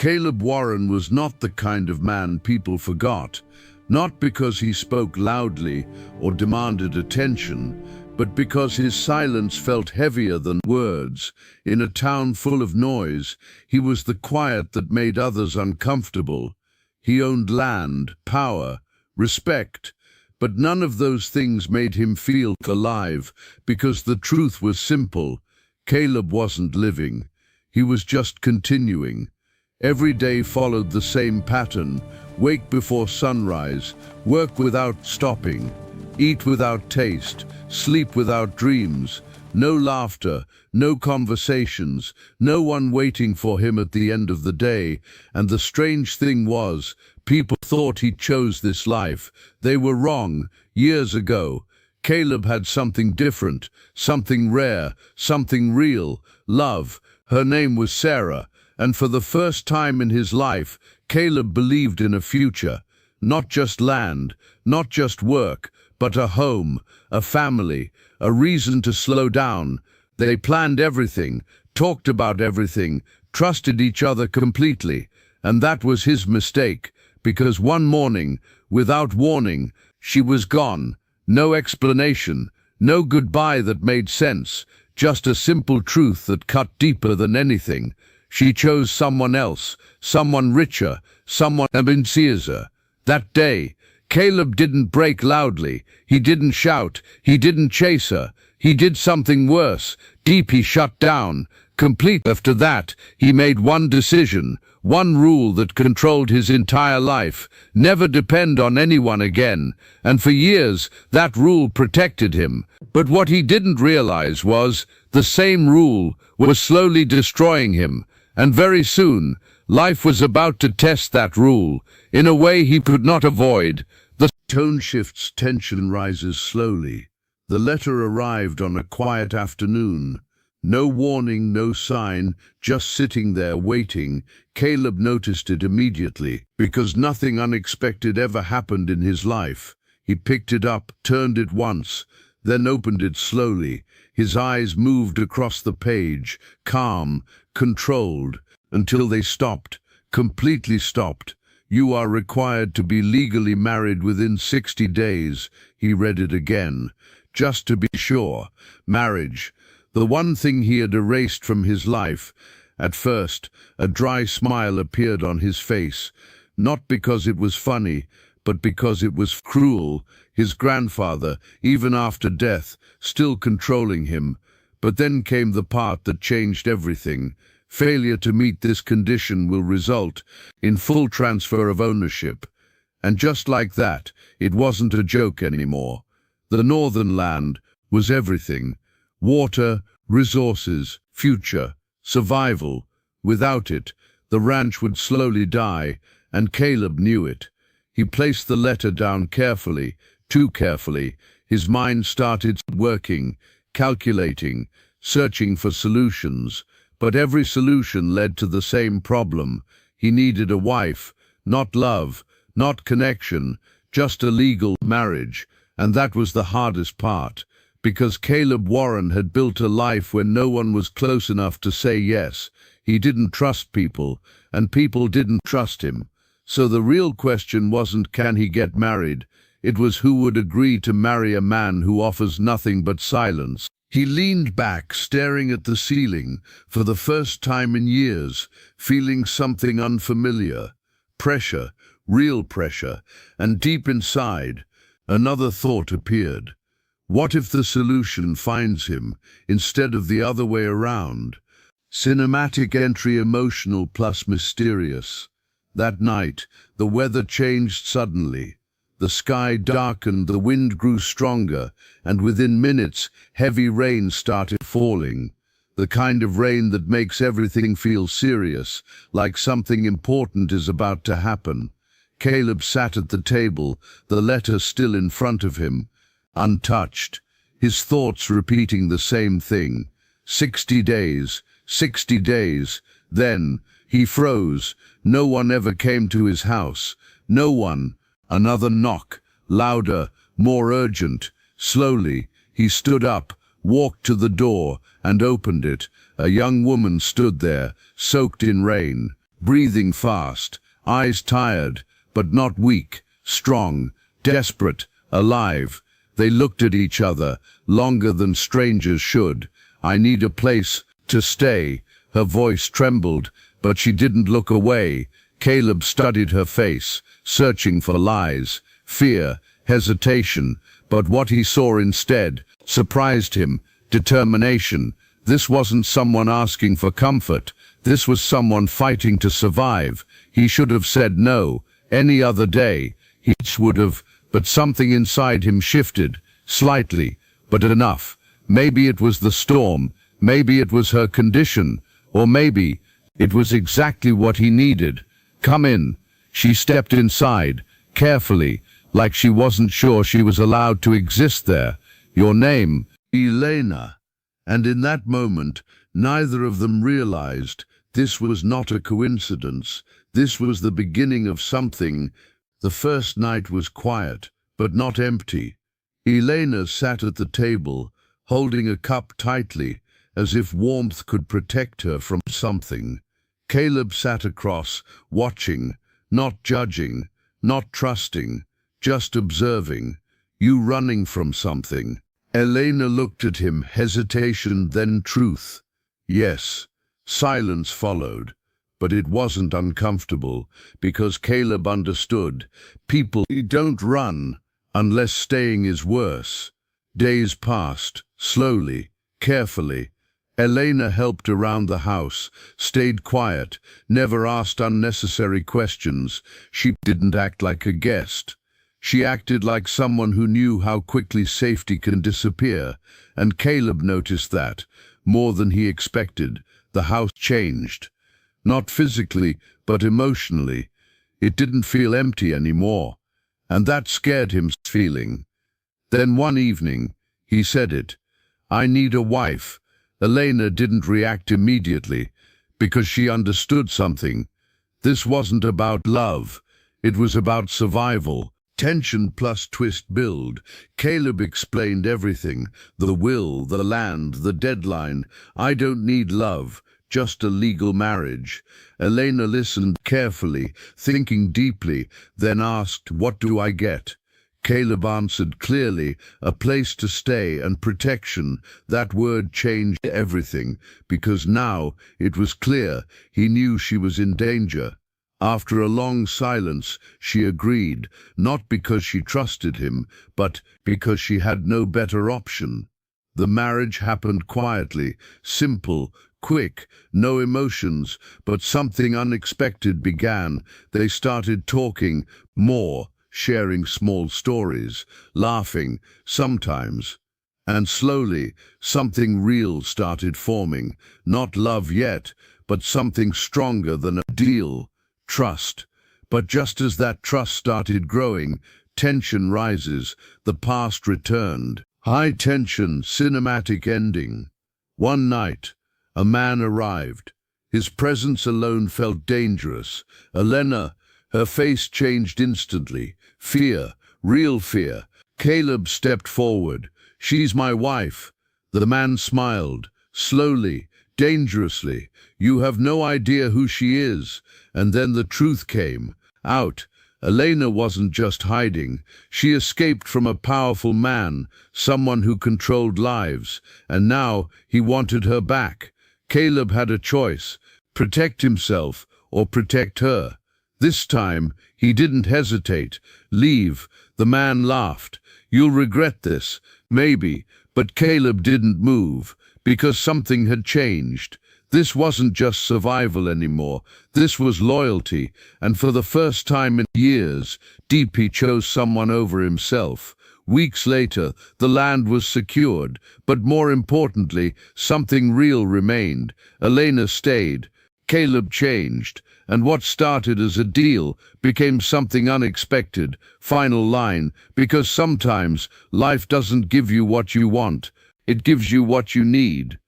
Caleb Warren was not the kind of man people forgot, not because he spoke loudly or demanded attention, but because his silence felt heavier than words. In a town full of noise, he was the quiet that made others uncomfortable. He owned land, power, respect, but none of those things made him feel alive, because the truth was simple. Caleb wasn't living. He was just continuing. Every day followed the same pattern: wake before sunrise, work without stopping, eat without taste, sleep without dreams, no laughter, no conversations, no one waiting for him at the end of the day. And the strange thing was, people thought he chose this life. They were wrong. Years ago, Caleb had something different, something rare, something real: love. Her name was Sarah, and for the first time in his life, Caleb believed in a future. Not just land, not just work, but a home, a family, a reason to slow down. They planned everything, talked about everything, trusted each other completely. And that was his mistake, because one morning, without warning, she was gone. No explanation, no goodbye that made sense, just a simple truth that cut deeper than anything. She chose someone else, someone richer, someone ambitiouser. That day, Caleb didn't break loudly. He didn't shout. He didn't chase her. He did something worse. Deep, he shut down. Complete. After that, he made one decision, one rule that controlled his entire life: never depend on anyone again. And for years, that rule protected him. But what he didn't realize was, the same rule was slowly destroying him. And very soon, life was about to test that rule, in a way he could not avoid. The tone shifts, tension rises slowly. The letter arrived on a quiet afternoon. No warning, no sign, just sitting there waiting. Caleb noticed it immediately, because nothing unexpected ever happened in his life. He picked it up, turned it once, then opened it slowly. His eyes moved across the page, calm, controlled, until they stopped, completely stopped. "You are required to be legally married within 60 days. He read it again, just to be sure. Marriage, the one thing he had erased from his life. At first, a dry smile appeared on his face, not because it was funny, but because it was cruel. His grandfather, even after death, still controlling him. But then came the part that changed everything. Failure to meet this condition will result in full transfer of ownership. And just like that, it wasn't a joke anymore. The northern land was everything: water, resources, future, survival. Without it, the ranch would slowly die, and Caleb knew it. He placed the letter down carefully, too carefully. His mind started working, calculating, searching for solutions. But every solution led to the same problem. He needed a wife, not love, not connection, just a legal marriage. And that was the hardest part, because Caleb Warren had built a life where no one was close enough to say yes. He didn't trust people, and people didn't trust him. So the real question wasn't, can he get married? It was, who would agree to marry a man who offers nothing but silence? He leaned back, staring at the ceiling, for the first time in years, feeling something unfamiliar. Pressure, real pressure, and deep inside, another thought appeared. What if the solution finds him, instead of the other way around? Cinematic entry: emotional plus mysterious. That night, the weather changed suddenly. The sky darkened, the wind grew stronger, and within minutes, heavy rain started falling. The kind of rain that makes everything feel serious, like something important is about to happen. Caleb sat at the table, the letter still in front of him, untouched, his thoughts repeating the same thing. 60 days, 60 days. Then he froze. No one ever came to his house. No one. Another knock, louder, more urgent. Slowly, he stood up, walked to the door, and opened it. A young woman stood there, soaked in rain, breathing fast, eyes tired, but not weak, strong, desperate, alive. They looked at each other, longer than strangers should. "I need a place to stay." Her voice trembled, but she didn't look away. Caleb studied her face, searching for lies, fear, hesitation, but what he saw instead surprised him. Determination. This wasn't someone asking for comfort. This was someone fighting to survive. He should have said no. Any other day, he would have, but something inside him shifted, slightly, but enough. Maybe it was the storm, maybe it was her condition, or maybe it was exactly what he needed. "Come in." She stepped inside, carefully, like she wasn't sure she was allowed to exist there. "Your name?" "Elena." And in that moment, neither of them realized this was not a coincidence. This was the beginning of something. The first night was quiet, but not empty. Elena sat at the table, holding a cup tightly, as if warmth could protect her from something. Caleb sat across, watching, not judging, not trusting, just observing. "You running from something?" Elena looked at him, hesitation, then truth. "Yes." Silence followed, but it wasn't uncomfortable, because Caleb understood. People don't run unless staying is worse. Days passed, slowly, carefully. Elena helped around the house, stayed quiet, never asked unnecessary questions. She didn't act like a guest. She acted like someone who knew how quickly safety can disappear, and Caleb noticed that, more than he expected. The house changed. Not physically, but emotionally. It didn't feel empty anymore, and that scared him feeling. Then one evening, he said it. "I need a wife." Elena didn't react immediately, because she understood something. This wasn't about love. It was about survival. Tension plus twist build. Caleb explained everything. The will, the land, the deadline. "I don't need love, just a legal marriage." Elena listened carefully, thinking deeply, then asked, "What do I get?" Caleb answered clearly, "A place to stay and protection." That word changed everything, because now it was clear he knew she was in danger. After a long silence, she agreed, not because she trusted him, but because she had no better option. The marriage happened quietly, simple, quick, no emotions, but something unexpected began. They started talking more, sharing small stories, laughing, sometimes. And slowly, something real started forming. Not love yet, but something stronger than a deal. Trust. But just as that trust started growing, tension rises. The past returned. High tension, cinematic ending. One night, a man arrived. His presence alone felt dangerous. Elena, her face changed instantly. Fear, real fear. Caleb stepped forward. "She's my wife." The man smiled, slowly, dangerously. "You have no idea who she is." And then the truth came out. Elena wasn't just hiding. She escaped from a powerful man, someone who controlled lives, and now he wanted her back. Caleb had a choice: protect himself or protect her. This time, he didn't hesitate. "Leave." The man laughed. "You'll regret this." Maybe, but Caleb didn't move, because something had changed. This wasn't just survival anymore. This was loyalty, and for the first time in years, he chose someone over himself. Weeks later, the land was secured, but more importantly, something real remained. Elena stayed. Caleb changed, and what started as a deal became something unexpected. Final line, because sometimes life doesn't give you what you want, it gives you what you need.